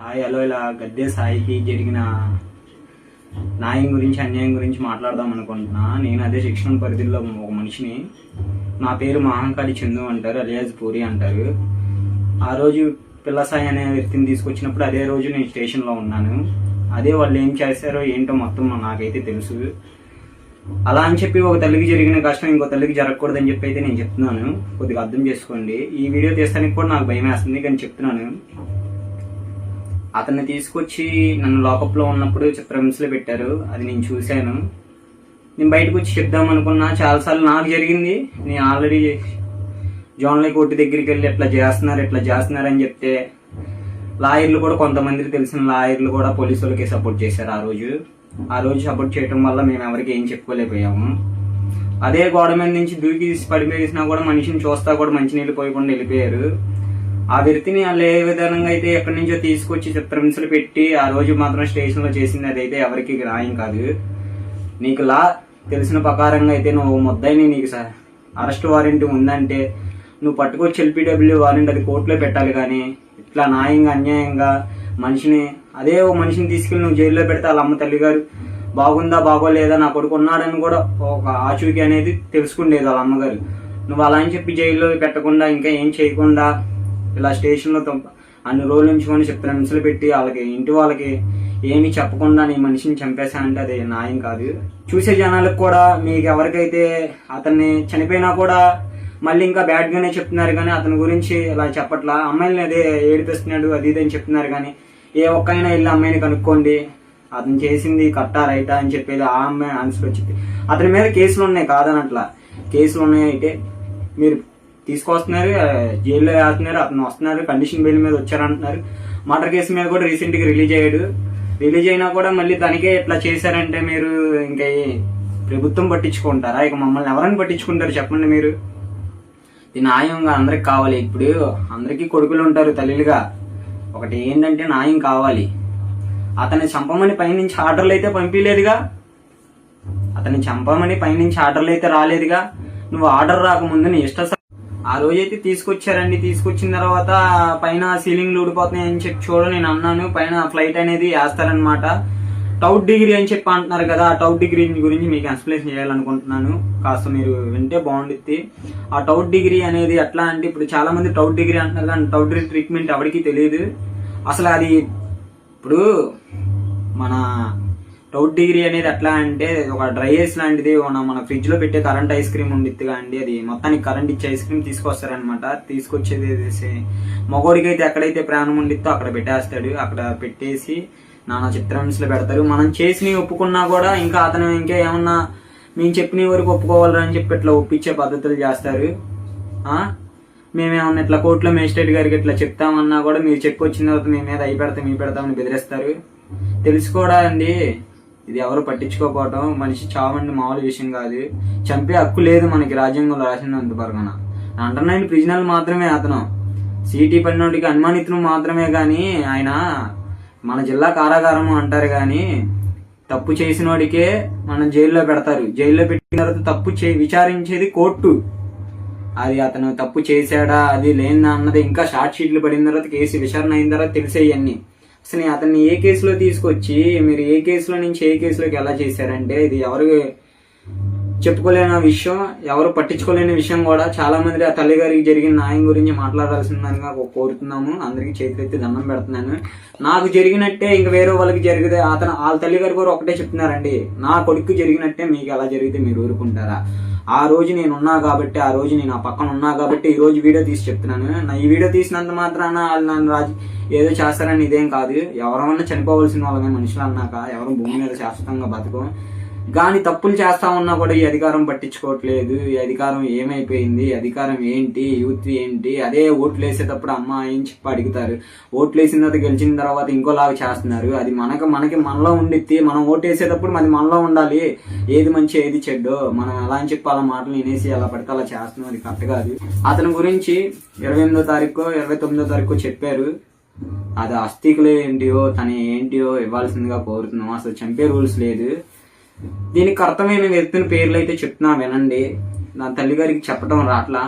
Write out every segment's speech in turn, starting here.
Hi hello, ఇలా గద్దె సాయికి జరిగిన న్యాయం గురించి అన్యాయం గురించి మాట్లాడదాం అనుకుంటున్నా. నేను అదే శిక్షణ పరిధిలో ఒక మనిషిని. నా పేరు మహంకాళి చందు అంటారు, అలియాజ్ పూరి అంటారు. ఆ రోజు పిల్ల సాయి అనే వ్యక్తిని తీసుకొచ్చినప్పుడు అదే రోజు నేను స్టేషన్లో ఉన్నాను. అదే వాళ్ళు ఏం చేశారో ఏంటో మొత్తం నాకైతే తెలుసు. అలా అని చెప్పి ఒక తల్లికి జరిగిన కష్టం ఇంకో తల్లికి జరగకూడదని చెప్పి అయితే నేను చెప్తున్నాను. కొద్దిగా అర్థం చేసుకోండి. ఈ వీడియో తీస్తానికి కూడా నాకు భయం వేస్తుంది, కానీ చెప్తున్నాను. అతన్ని తీసుకొచ్చి నన్ను లాకప్లో ఉన్నప్పుడు చిత్రహింసలు పెట్టారు. అది నేను చూశాను. నేను బయటకు వచ్చి చెప్దాం అనుకున్నా. చాలాసార్లు నాకు జరిగింది. నేను ఆల్రెడీ జోన్లై కోర్టు దగ్గరికి వెళ్ళి ఎట్లా చేస్తున్నారు అని చెప్తే లాయర్లు కూడా, కొంతమందికి తెలిసిన లాయర్లు కూడా పోలీసు వాళ్ళకి సపోర్ట్ చేశారు. ఆ రోజు సపోర్ట్ చేయడం వల్ల మేము ఎవరికి ఏం చెప్పుకోలేకపోయాము. అదే గోడ మీద నుంచి దూకి పడిపోయినా కూడా మనిషిని చూస్తా కూడా మంచినీళ్ళు పోయకుండా వెళ్ళిపోయారు. ఆ వ్యక్తిని వాళ్ళు ఏ విధంగా అయితే ఎక్కడి నుంచో తీసుకొచ్చి చిత్రహింసలు పెట్టి ఆ రోజు మాత్రం స్టేషన్లో చేసింది అదైతే ఎవరికి న్యాయం కాదు. నీకు లా తెలిసిన ప్రకారంగా అయితే నువ్వు ముద్దాయిని, నీకు అరెస్ట్ వారెంట్ ఉందంటే నువ్వు పట్టుకొచ్చి ఎల్పీడబ్ల్యూ వారెంట్ అది కోర్టులో పెట్టాలి. కానీ ఇట్లా న్యాయంగా అన్యాయంగా అదే ఓ మనిషిని తీసుకెళ్ళి నువ్వు జైల్లో పెడితే వాళ్ళ అమ్మ తల్లి గారు బాగుందా బాగోలేదా, నా కొడుకు ఉన్నాడని కూడా ఒక ఆచూకీ అనేది తెలుసుకుండేది వాళ్ళ అమ్మగారు. నువ్వు అలా అని చెప్పి జైల్లో పెట్టకుండా ఇంకా ఏం చేయకుండా ఇలా స్టేషన్లో అన్ని రోజులు ఉంచుకొని చిత్రహింసలు పెట్టి ఇంటి వాళ్ళకి ఏమీ చెప్పకుండా నీ మనిషిని చంపేశానంటే అది న్యాయం కాదు. చూసే జనాలకు కూడా, మీకు ఎవరికైతే అతన్ని చనిపోయినా కూడా మళ్ళీ ఇంకా బ్యాడ్గానే చెప్తున్నారు, కానీ అతని గురించి ఇలా చెప్పట్లా. అమ్మాయిని అదే ఏడిపిస్తున్నాడు అది ఇది అని చెప్తున్నారు. కానీ ఏ ఒక్కైనా వెళ్ళి అమ్మాయిని కనుక్కోండి, అతను చేసింది కరెక్టా రైటా అని చెప్పేది ఆ అమ్మాయి ఆన్సర్ వచ్చింది. అతని మీద కేసులు ఉన్నాయి, కాదనట్లా. కేసులు ఉన్నాయి అయితే మీరు తీసుకొస్తున్నారు, జైల్లో వేస్తున్నారు, అతను వస్తున్నారు, కండిషన్ బెయిల్ మీద వచ్చారంటున్నారు. మర్డర్ కేసు మీద కూడా రీసెంట్గా రిలీజ్ అయినా కూడా మళ్ళీ తనకే ఇట్లా చేశారంటే మీరు ఇంకా ప్రభుత్వం పట్టించుకుంటారా? ఇక మమ్మల్ని ఎవరైనా పట్టించుకుంటారు చెప్పండి మీరు? ఇది న్యాయంగా అందరికి కావాలి. ఇప్పుడు అందరికీ కొడుకులు ఉంటారు తల్లిలుగా. ఒకటి ఏంటంటే న్యాయం కావాలి. అతన్ని చంపమని పైనుంచి ఆర్డర్లు అయితే పంపించలేదుగా, అతన్ని చంపమని పైనుంచి ఆర్డర్లు అయితే రాలేదుగా. నువ్వు ఆర్డర్ రాకముందు నీ ఇష్ట ఆ రోజైతే తీసుకొచ్చారండి. తీసుకొచ్చిన తర్వాత పైన సీలింగ్లు ఊడిపోతున్నాయి అని చెప్పి నేను అన్నాను. పైన ఫ్లైట్ అనేది వేస్తారనమాట. టౌట్ డిగ్రీ అని చెప్పి అంటున్నారు కదా, ఆ టౌట్ డిగ్రీ గురించి మీకు ఎక్స్ప్లెయిన్ చేయాలనుకుంటున్నాను. కాస్త మీరు వింటే బాగుంటుంది. ఆ టౌట్ డిగ్రీ అనేది ఎట్లా అంటే, ఇప్పుడు చాలా మంది టౌట్ డిగ్రీ అంటున్నారు, కానీ టౌట్ డిగ్రీ ట్రీట్మెంట్ ఎవరికి తెలియదు అసలు. అది ఇప్పుడు మన టౌట్ డిగ్రీ అనేది ఎట్లా అంటే, ఒక డ్రై ఐస్ లాంటిది. మన ఫ్రిడ్జ్ లో పెట్టే కరెంట్ ఐస్ క్రీమ్ ఉండిద్దిగా అండి, అది మొత్తానికి కరెంట్ ఇచ్చే ఐస్ క్రీమ్ తీసుకొస్తారనమాట. తీసుకొచ్చేది మగోడికి అయితే ఎక్కడైతే ప్రాణం ఉండిద్దో అక్కడ పెట్టేస్తాడు. అక్కడ పెట్టేసి నానా చిత్రహింసలు పెడతారు. మనం చేసినవి ఒప్పుకున్నా కూడా ఇంకా అతను ఇంకా ఏమన్నా మేము చెప్పిన వరకు ఒప్పుకోవాలని చెప్పి ఇట్లా ఒప్పించే పద్ధతులు చేస్తారు. మేమేమన్నా ఇట్లా కోర్టులో మేజిస్ట్రేట్ గారికి ఇట్లా చెప్తామన్నా కూడా మీరు చెక్కొచ్చిన తర్వాత మీ మీద అయి పెడతాం మీ పెడతామని బెదిరిస్తారు. తెలుసుకోడా అండి, ఇది ఎవరు పట్టించుకోకపోవటం. మనిషి చావండి మామూలు విషయం కాదు. చంపే హక్కు లేదు మనకి రాజ్యాంగంలో రాసినంత పరగన. అండర్ 9 ప్రిజనల్ మాత్రమే అతను. సిటీ పడినోడికి అనుమానితులు మాత్రమే. కానీ ఆయన మన జిల్లా కారాగారము అంటారు, కానీ తప్పు చేసిన వాడికే మనం జైల్లో పెడతారు. జైల్లో పెట్టిన తర్వాత తప్పు విచారించేది కోర్టు. అది అతను తప్పు చేశాడా అది లేని అన్నది ఇంకా షార్ట్ షీట్లు పడిన తర్వాత కేసు విచారణ అయిన తర్వాత తెలిసేయన్నీ. అసలు అతన్ని ఏ కేసులో తీసుకొచ్చి మీరు ఏ కేసులో నుంచి ఏ కేసులోకి ఎలా చేశారంటే, ఇది ఎవరు చెప్పుకోలేని విషయం, ఎవరు పట్టించుకోలేని విషయం కూడా. చాలా మంది ఆ తల్లి గారికి జరిగిన న్యాయం గురించి మాట్లాడాల్సిందిగా కోరుతున్నాము. అందరికీ చేతులెత్తి దండం పెడుతున్నాను. నాకు జరిగినట్టే ఇంకా వేరే వాళ్ళకి జరిగితే వాళ్ళ తల్లి గారు కూడా ఒకటే చెప్తున్నారండి, నా కొడుకు జరిగినట్టే మీకు ఎలా జరిగితే మీరు ఊరుకుంటారా? ఆ రోజు నేను ఉన్నా కాబట్టి, ఆ రోజు నేను ఆ పక్కన ఉన్నా కాబట్టి ఈ రోజు వీడియో తీసి చెప్తున్నాను. ఈ వీడియో తీసినంత మాత్రాన వాళ్ళు నన్ను ఏదో చేస్తారని ఇదేం కాదు. ఎవరన్నా చనిపోవలసిన వాళ్ళమే మనుషులు అన్నాక. ఎవరు భూమి మీద శాశ్వతంగా బతకం. కానీ తప్పులు చేస్తా ఉన్నా కూడా ఈ అధికారం పట్టించుకోవట్లేదు. ఈ అధికారం ఏమైపోయింది, అధికారం ఏంటి, యూత్ ఏంటి? అదే ఓట్లు వేసేటప్పుడు అమ్మ ఏం చెప్పి అడుగుతారు. ఓట్లు వేసిన తర్వాత గెలిచిన తర్వాత ఇంకోలాగా చేస్తున్నారు. అది మనకి మనలో ఉండిద్ది. మనం ఓటు వేసేటప్పుడు మనలో ఉండాలి. ఏది మంచి ఏది చెడ్డో మనం ఎలా అని చెప్పి అలా మాటలు వినేసి అలా పడితే అలా చేస్తున్నాం. అది కరెక్ట్ కాదు. అతని గురించి 28వ తారీఖు 29వ తారీఖు చెప్పారు. అది అస్థికులు ఏంటియో తన ఏంటియో ఇవ్వాల్సిందిగా కోరుతున్నాం. అసలు చంపే రూల్స్ లేదు. దీనికి అర్థమైన వ్యక్తుల పేర్లు అయితే చెప్తున్నా వినండి. నా తల్లి గారికి చెప్పడం రాట్లా.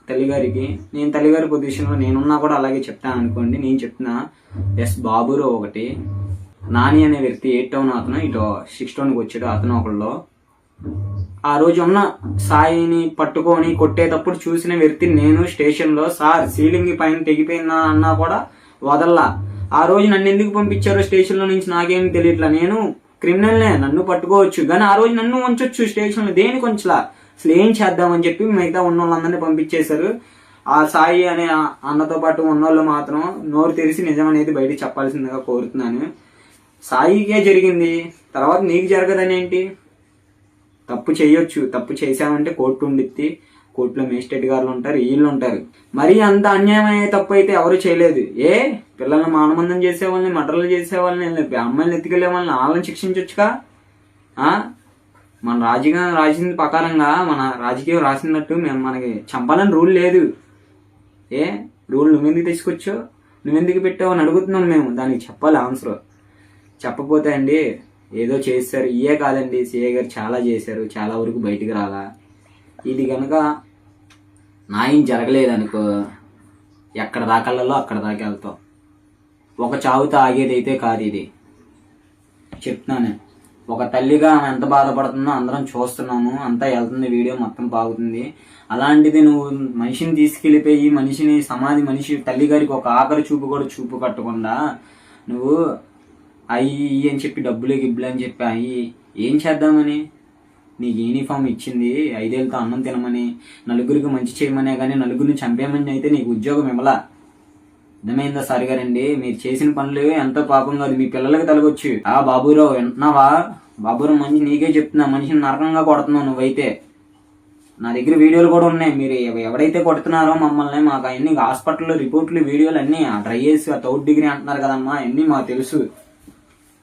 తల్లిగారికి. నేను తల్లిగారి పొజిషన్లో నేనున్నా కూడా అలాగే చెప్తాను అనుకోండి. నేను చెప్తున్నా, ఎస్ బాబురావు ఒకటి, నాని అనే వ్యక్తి 8 టౌన్ అతను ఇటు 6 టౌన్కి వచ్చాడు అతను ఒకళ్ళు. ఆ రోజు ఉన్న సాయిని పట్టుకొని కొట్టేటప్పుడు చూసిన వ్యక్తి నేను స్టేషన్లో. సార్ సీలింగ్ పైన తెగిపోయిందా అన్నా కూడా వదల్లా. ఆ రోజు నన్ను ఎందుకు పంపించారో స్టేషన్లో నుంచి నాకేం తెలియట్లా. నేను క్రిమినల్నే, నన్ను పట్టుకోవచ్చు కానీ ఆ రోజు నన్ను ఉంచొచ్చు స్టేషన్లో, దేనికి ఉంచలా. అసలు ఏం చేద్దామని చెప్పి మిగతా ఉన్న వాళ్ళందరినీ పంపించేశారు. ఆ సాయి అనే అన్నతో పాటు ఉన్నోళ్ళు మాత్రం నోరు తెరిచి నిజం అనేది బయటికి చెప్పాల్సిందిగా కోరుతున్నాను. సాయికే జరిగింది, తర్వాత నీకు జరగదని ఏంటి? తప్పు చేయొచ్చు, తప్పు చేశామంటే కోర్టు ఉండిద్ది, కోర్టులో మేజిస్ట్రేట్ గారు ఉంటారు, వీళ్ళు ఉంటారు. మరీ అంత అన్యాయమయ్యే తప్పు అయితే ఎవరు చేయలేదు. పిల్లల్ని మానబంధం చేసేవాళ్ళని, మర్డర్లు చేసేవాళ్ళని, అమ్మాయిని ఎత్తుకెళ్లే వాళ్ళని వాళ్ళని శిక్షించవచ్చుగా. మన రాజకీయం రాసింది ప్రకారంగా, మన రాజకీయం రాసినట్టు మనకి చంపాలని రూల్ లేదు. రూల్ నువ్వెందుకు తీసుకొచ్చో, నువ్వెందుకు పెట్టావు అని అడుగుతున్నాం మేము. దానికి చెప్పాలి ఆన్సర్. చెప్పపోతే అండి ఏదో చేస్తారు. ఇయే కాదండి, సిఏ గారు చాలా చేశారు, చాలా వరకు బయటికి రాలా. ఇది కనుక న్యాయం జరగలేదనుకో, ఎక్కడ దాకాలలో అక్కడ దాకా వెళ్తాం. ఒక చావుతో ఆగేదైతే కాదు ఇది, చెప్తున్నాను. ఒక తల్లిగా ఆమె ఎంత బాధపడుతుందో అందరం చూస్తున్నాము, అంతా వెళ్తుంది, వీడియో మొత్తం బాగుతుంది. అలాంటిది నువ్వు మనిషిని తీసుకెళ్ళిపోయి మనిషి తల్లిగారికి ఒక ఆఖరి చూపు కూడా చూపు కట్టకుండా నువ్వు అయ్యి అని చెప్పి డబ్బులు గిబ్బులు అని చెప్పి అయ్యి ఏం చేద్దామని? నీకు యూనిఫామ్ ఇచ్చింది 5 ఏళ్ళతో అన్నం తినమని, నలుగురికి మంచి చేయమనే కానీ నలుగురిని చంపేమని అయితే నీకు ఉద్యోగం ఇవ్వలా. అర్థమైందా సార్ గారండి? మీరు చేసిన పనులు ఎంతో పాపం కాదు, మీ పిల్లలకి తలగొచ్చు. బాబురావు వింటున్నావా? బాబురావు మంచి నీకే చెప్తున్నా, మనిషిని నరకంగా కొడుతున్నావు నువ్వైతే. నా దగ్గర వీడియోలు కూడా ఉన్నాయి. మీరు ఎవరైతే కొడుతున్నారో మమ్మల్ని, మాకు అన్ని హాస్పిటల్లో రిపోర్ట్లు వీడియోలు అన్నీ ట్రై చేసి 3rd డిగ్రీ అంటున్నారు కదమ్మా, అన్నీ మాకు తెలుసు.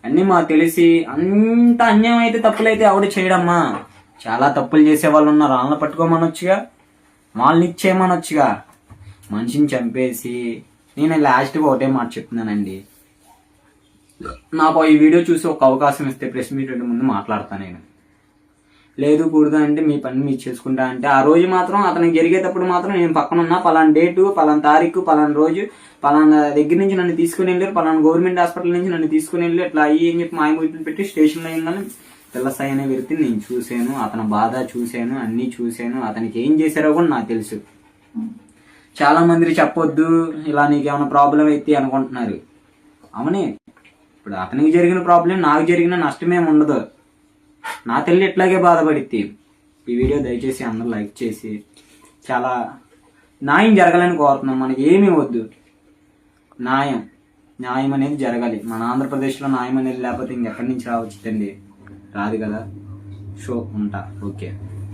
అన్నీ మాకు తెలిసి అంత అన్యాయం అయితే తప్పులైతే ఎవడు చేయడమ్మా. చాలా తప్పులు చేసే వాళ్ళు ఉన్నారు, వాళ్ళని పట్టుకోమనొచ్చుగా, వాళ్ళని ఇచ్చేయమనొచ్చుగా. మనిషిని చంపేసి నేను లాస్ట్గా ఒకటే మాట చెప్తున్నానండి. నాకు ఈ వీడియో చూసి ఒక అవకాశం ఇస్తే ప్రెస్ మీట్ ముందు మాట్లాడతాను నేను. లేదు కూడదు అంటే మీ పని మీరు చేసుకుంటా అంటే, ఆ రోజు మాత్రం అతనికి జరిగేటప్పుడు మాత్రం నేను పక్కన ఉన్నా, పలానా డేటు, పలానా తారీఖు, పలానా రోజు, పలానా దగ్గర నుంచి నన్ను తీసుకుని వెళ్ళారు, పలానా గవర్నమెంట్ హాస్పిటల్ నుంచి నన్ను తీసుకుని వెళ్ళి అట్లా అయ్యి అని చెప్పి మాయమూర్తులు పెట్టి స్టేషన్లో అయిందని పిల్లసాయి అనే వ్యక్తిని నేను చూశాను, అతని బాధ చూశాను, అన్నీ చూశాను. అతనికి ఏం చేశారో కూడా నాకు తెలుసు. చాలా మంది చెప్పొద్దు ఇలా, నీకేమైనా ప్రాబ్లం అయితే అనుకుంటున్నారు. అవునే, ఇప్పుడు అతనికి జరిగిన ప్రాబ్లం నాకు జరిగిన నష్టమేమి ఉండదు. నా తల్లి ఎట్లాగే బాధపడిద్ది. ఈ వీడియో దయచేసి అందరూ లైక్ చేసి, చాలా న్యాయం జరగాలని కోరుతున్నాం. మనకి ఏమీ వద్దు, న్యాయం అనేది జరగాలి. మన ఆంధ్రప్రదేశ్లో న్యాయం అనేది లేకపోతే ఇంకెక్కడి నుంచి రావచ్చుదండి? రాదు కదా. షో ఉంటా. ఓకే.